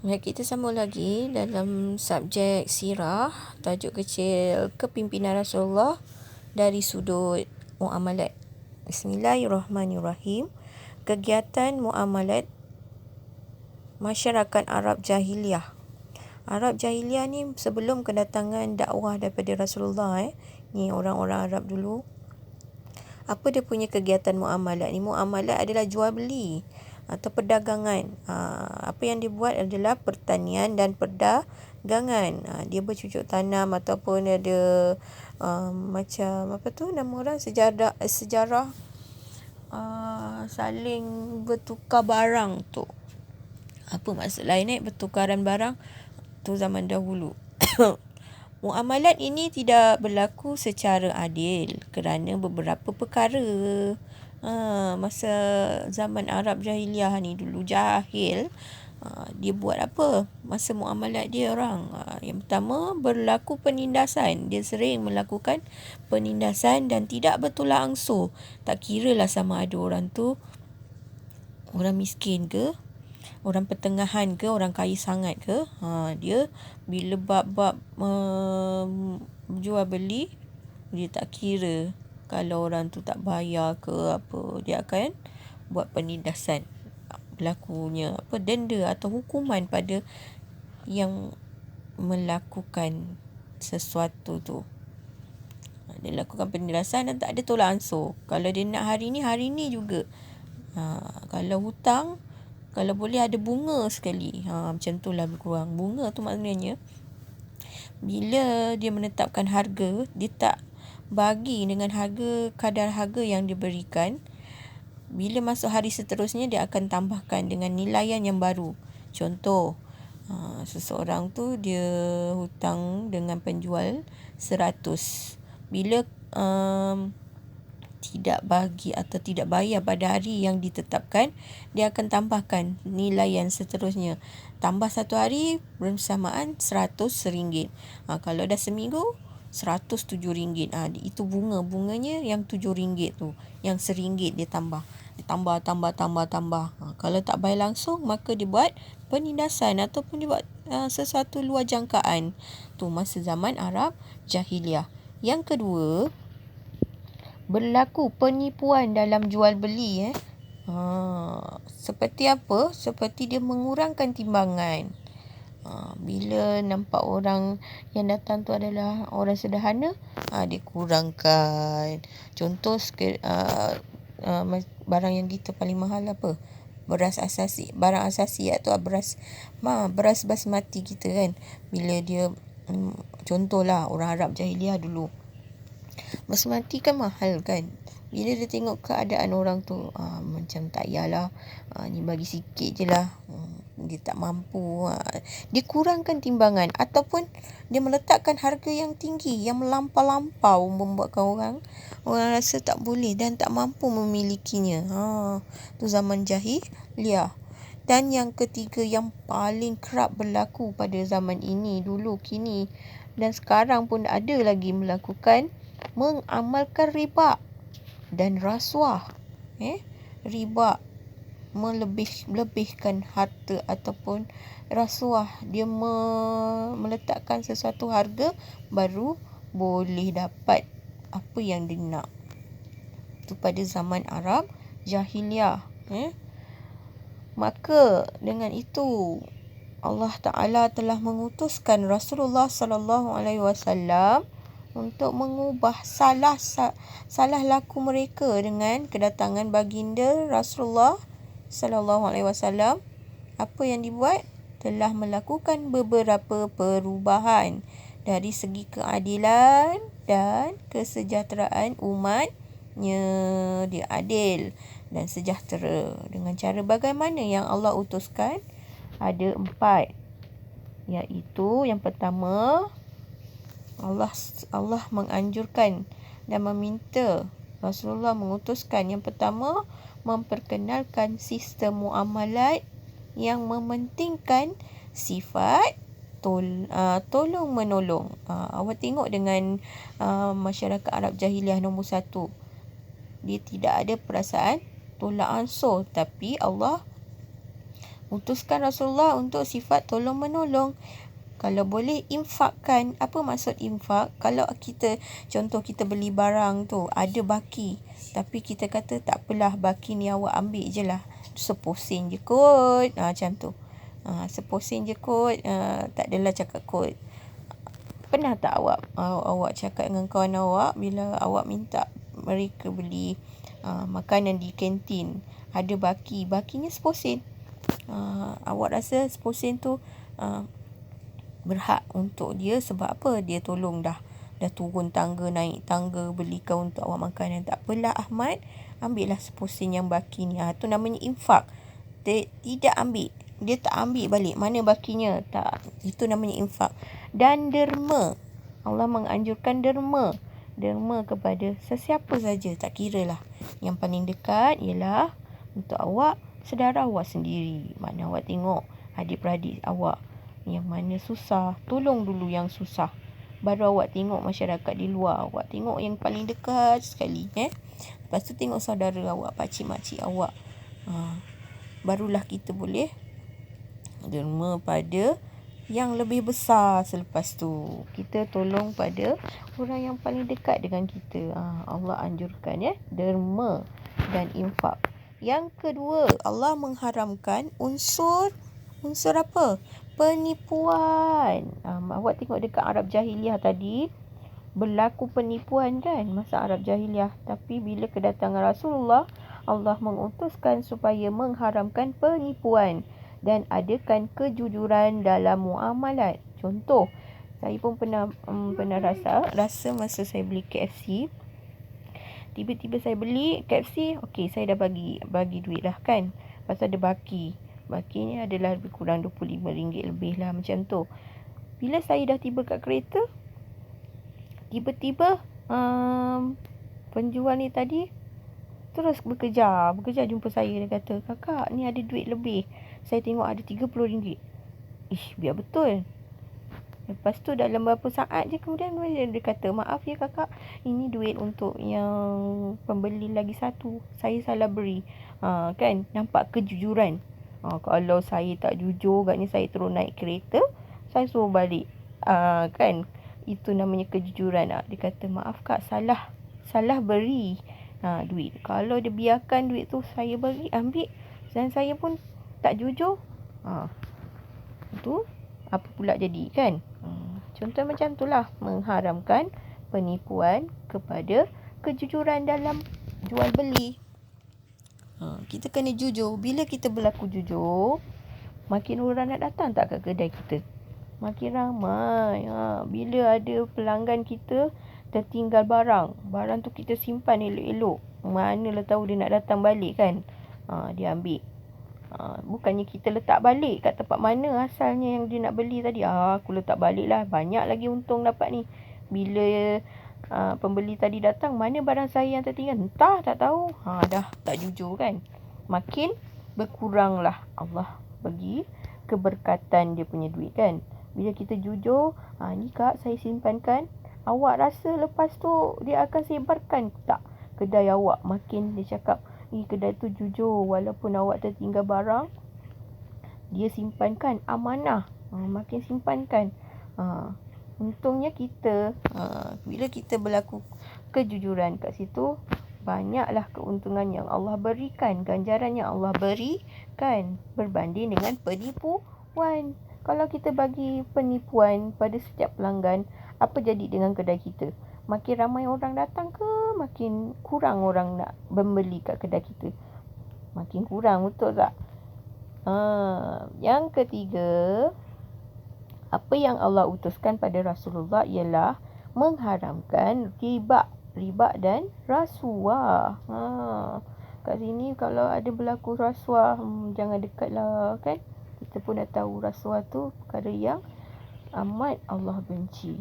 Baik, kita sambung lagi dalam subjek sirah, tajuk kecil kepimpinan Rasulullah dari sudut muamalat. Bismillahirrahmanirrahim. Kegiatan muamalat masyarakat Arab Jahiliyah. Arab Jahiliyah ni sebelum kedatangan dakwah daripada Rasulullah. Ni orang-orang Arab dulu. Apa dia punya kegiatan muamalat ni? Muamalat adalah jual beli atau perdagangan. Apa yang dia buat adalah pertanian dan perdagangan. Dia bercucuk tanam ataupun ada macam apa tu nama orang, sejarah saling bertukar barang tu. Apa maksud lain bertukaran barang tu zaman dahulu. Muamalat ini tidak berlaku secara adil kerana beberapa perkara. Masa zaman Arab Jahiliyah ni dulu jahil, dia buat apa masa muamalat dia orang? Yang pertama, berlaku penindasan. Dia sering melakukan penindasan dan tidak bertolak ansur. Tak kira lah sama ada orang tu orang miskin ke, orang pertengahan ke, orang kaya sangat ke. Dia bila bab-bab jual beli, dia tak kira kalau orang tu tak bayar ke apa, dia akan buat penindasan. Berlakunya denda atau hukuman pada yang melakukan sesuatu tu. Dia lakukan penindasan dan tak ada tolak ansur. Kalau dia nak hari ni juga. Kalau hutang, kalau boleh ada bunga sekali. Macam tu lah lebih kurang. Bunga tu maknanya bila dia menetapkan harga, dia tak bagi dengan kadar harga yang diberikan. Bila masuk hari seterusnya, dia akan tambahkan dengan nilaian yang baru. Contoh, seseorang tu dia hutang dengan penjual 100. Bila tidak bagi atau tidak bayar pada hari yang ditetapkan, dia akan tambahkan nilaian seterusnya. Tambah satu hari bersamaan RM100. Kalau dah seminggu, RM107. Itu bunganya yang RM7 tu. Yang RM1 dia tambah. Tambah. Kalau tak bayar langsung, maka dia buat penindasan ataupun dia buat sesuatu luar jangkaan. Tu masa zaman Arab Jahiliyah. Yang kedua, berlaku penipuan dalam jual beli. Seperti apa? Seperti dia mengurangkan timbangan. Bila nampak orang yang datang tu adalah orang sederhana, dia kurangkan. Contoh barang yang kita paling mahal apa? Beras asasi. Barang asasi iaitu beras basmati kita kan. Bila dia contohlah orang Arab Jahiliyah dulu, basmati kan mahal kan. Bila dia tengok keadaan orang tu, macam tak payahlah, ni bagi sikit je lah, dia tak mampu, dia kurangkan timbangan ataupun dia meletakkan harga yang tinggi, yang melampau-lampau, membuatkan orang rasa tak boleh dan tak mampu memilikinya. Tu zaman jahiliyah. Dan yang ketiga yang paling kerap berlaku pada zaman ini, dulu, kini dan sekarang pun ada lagi melakukan, mengamalkan riba dan rasuah. Riba, melebihkan harta ataupun rasuah. Dia meletakkan sesuatu harga baru boleh dapat apa yang dia nak. Itu pada zaman Arab Jahiliyah. Maka dengan itu Allah Ta'ala telah mengutuskan Rasulullah sallallahu alaihi wasallam untuk mengubah salah laku mereka dengan kedatangan baginda Rasulullah sallallahu alaihi wasallam. Apa yang dibuat? Telah melakukan beberapa perubahan dari segi keadilan dan kesejahteraan umatnya. Dia adil dan sejahtera. Dengan cara bagaimana yang Allah utuskan? Ada 4. Iaitu yang pertama, Allah menganjurkan dan meminta Rasulullah mengutuskan. Yang pertama, memperkenalkan sistem muamalat yang mementingkan sifat tolong menolong. Awak tengok dengan masyarakat Arab Jahiliyah nombor 1, dia tidak ada perasaan tolak ansur, tapi Allah utuskan Rasulullah untuk sifat tolong menolong. Kalau boleh infakkan. Apa maksud infak? Kalau kita, contoh kita beli barang tu, ada baki. Tapi kita kata tak apalah, baki ni awak ambil je lah. Seposen je kot. Macam tu. Seposen je kot. Tak adalah cakap kot. Pernah tak awak cakap dengan kawan awak bila awak minta mereka beli makanan di kantin, ada baki. Bakinya seposen. Awak rasa seposen tu berhak untuk dia sebab apa? Dia tolong dah turun tangga, naik tangga, belikan untuk awak makanan. Tak apalah Ahmad, ambillah seposen yang baki ni. Tu namanya infak. Tidak ambil. Dia tak ambil balik. Mana bakinya? Tak. Itu namanya infak. Dan derma. Allah menganjurkan derma. Derma kepada sesiapa saja. Tak kira lah. Yang paling dekat ialah untuk awak, saudara awak sendiri. Mana awak tengok adik-beradik awak yang mana susah, tolong dulu yang susah. Baru awak tengok masyarakat di luar. Awak tengok yang paling dekat sekali. Lepas tu tengok saudara awak, pakcik-makcik awak. Barulah kita boleh derma pada yang lebih besar. Selepas tu kita tolong pada orang yang paling dekat dengan kita. Allah anjurkan derma dan infak. Yang kedua, Allah mengharamkan unsur apa? Penipuan. Awak tengok dekat Arab Jahiliah tadi, berlaku penipuan kan masa Arab Jahiliah. Tapi bila kedatangan Rasulullah, Allah mengutuskan supaya mengharamkan penipuan dan adakan kejujuran dalam muamalat. Contoh, saya pun pernah rasa masa saya beli KFC. Tiba-tiba saya beli KFC, okey, saya dah bagi duit dah kan. Lepas tu ada baki. Bakinya adalah lebih kurang RM25 lebih lah, macam tu. Bila saya dah tiba kat kereta, tiba-tiba penjual ni tadi terus bekerja jumpa saya. Dia kata, "Kakak, ni ada duit lebih." Saya tengok ada RM30. Biar betul. Lepas tu dalam beberapa saat je kemudian dia kata, "Maaf ya kakak, ini duit untuk yang pembeli lagi satu. Saya salah beri." Kan, nampak kejujuran. Kalau saya tak jujur, agaknya saya terus naik kereta, saya suruh balik. Kan, itu namanya kejujuran. Dia kata, "Maaf kak, salah beri duit." Kalau dia biarkan duit tu saya bagi, ambil, dan saya pun tak jujur, itu apa pula jadi kan? Contoh macam itulah, mengharamkan penipuan kepada kejujuran dalam jual beli. Kita kena jujur. Bila kita berlaku jujur, makin orang nak datang tak ke kedai kita? Makin ramai. Bila ada pelanggan kita tertinggal barang tu kita simpan elok-elok. Manalah tahu dia nak datang balik kan? Dia ambil. Bukannya kita letak balik kat tempat mana asalnya yang dia nak beli tadi. Aku letak balik lah, banyak lagi untung dapat ni. Bila pembeli tadi datang, mana barang saya yang tertinggal? Entah, tak tahu. Dah tak jujur kan? Makin berkuranglah Allah bagi keberkatan dia punya duit kan? Bila kita jujur, ni kak saya simpankan, awak rasa lepas tu dia akan sebarkan tak kedai awak? Makin dia cakap, kedai tu jujur, walaupun awak tertinggal barang, dia simpankan amanah. Makin simpankan. Untungnya kita, bila kita berlaku kejujuran kat situ, banyaklah keuntungan yang Allah berikan, ganjaran yang Allah berikan berbanding dengan penipuan. Kalau kita bagi penipuan pada setiap pelanggan, apa jadi dengan kedai kita? Makin ramai orang datang ke makin kurang orang nak membeli kat kedai kita? Makin kurang, betul tak? Yang ketiga, apa yang Allah utuskan pada Rasulullah ialah mengharamkan riba dan rasuah. Kat sini kalau ada berlaku rasuah, jangan dekatlah kan. Kita pun dah tahu rasuah tu perkara yang amat Allah benci.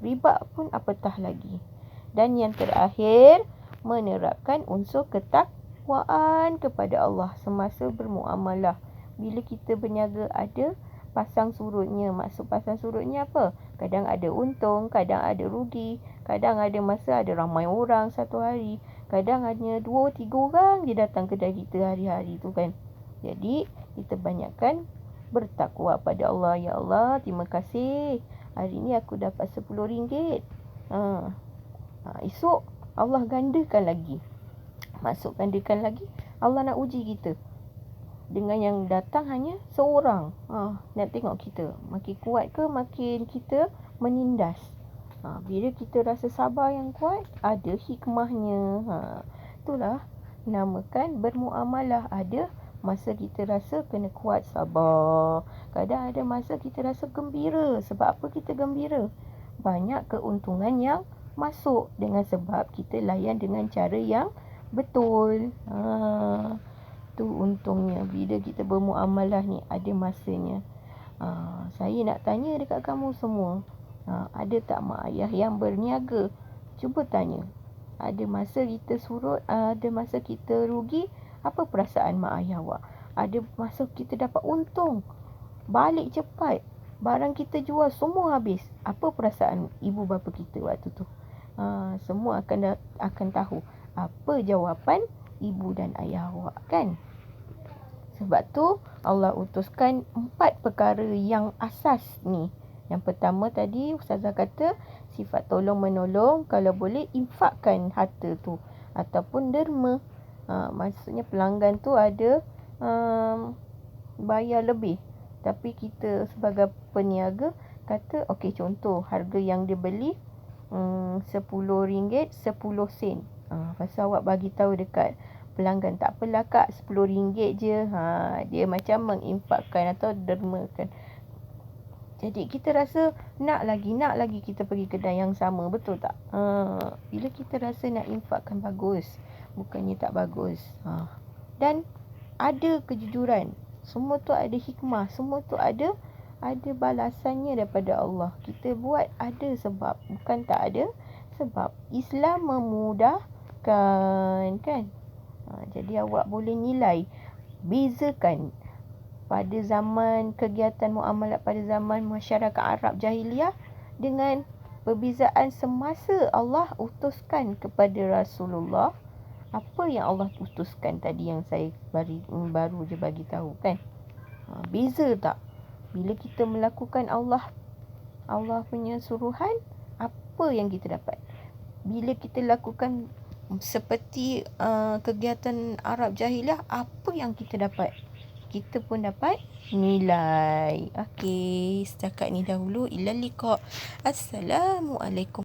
Riba pun apatah lagi. Dan yang terakhir, menerapkan unsur ketakwaan kepada Allah semasa bermuamalah. Bila kita berniaga, ada pasang surutnya. Maksud pasang surutnya apa? Kadang ada untung, kadang ada rugi, kadang ada masa ada ramai orang satu hari, kadang hanya 2-3 orang je datang kedai kita hari-hari tu kan. Jadi kita banyakkan bertakwa pada Allah. Ya Allah, terima kasih. Hari ni aku dapat RM10. Esok Allah gandakan lagi. Gandakan lagi. Allah nak uji kita. Dengan yang datang hanya seorang. Nak tengok kita makin kuat ke makin kita menindas. Bila kita rasa sabar yang kuat, ada hikmahnya. Itulah namakan bermuamalah. Ada masa kita rasa kena kuat sabar. Kadang ada masa kita rasa gembira. Sebab apa kita gembira? Banyak keuntungan yang masuk dengan sebab kita layan dengan cara yang betul. Tu untungnya bila kita bermuamalah ni, ada masanya. Saya nak tanya dekat kamu semua, ada tak mak ayah yang berniaga? Cuba tanya. Ada masa kita surut, ada masa kita rugi, apa perasaan mak ayah awak? Ada masa kita dapat untung, balik cepat, barang kita jual semua habis, apa perasaan ibu bapa kita waktu tu? Semua akan tahu apa jawapan ibu dan ayah awak, kan? Sebab tu Allah utuskan 4 perkara yang asas ni. Yang pertama tadi Ustazah kata sifat tolong menolong, kalau boleh infakkan harta tu ataupun derma. Maksudnya pelanggan tu ada bayar lebih, tapi kita sebagai peniaga kata okey, contoh harga yang dia beli RM10 10 sen. Pasal awak bagi tahu dekat pelanggan, tak apalah kak, RM10 je. Dia macam menginfakkan atau dermakan. Jadi kita rasa nak lagi kita pergi kedai yang sama, betul tak? Bila kita rasa nak infakkan, bagus, bukannya tak bagus. Dan ada kejujuran, semua tu ada hikmah, semua tu ada balasannya daripada Allah. Kita buat ada sebab, bukan tak ada sebab. Islam memudahkan, kan? Jadi awak boleh nilai, bezakan pada zaman kegiatan muamalat pada zaman masyarakat Arab jahiliah dengan perbezaan semasa Allah utuskan kepada Rasulullah. Apa yang Allah utuskan tadi yang saya baru je bagi tahu, kan? Beza tak? Bila kita melakukan Allah punya suruhan, apa yang kita dapat? Bila kita lakukan seperti kegiatan Arab jahiliah, apa yang kita dapat? Kita pun dapat nilai. Okey, setakat ni dahulu. Ila liqa. Assalamualaikum.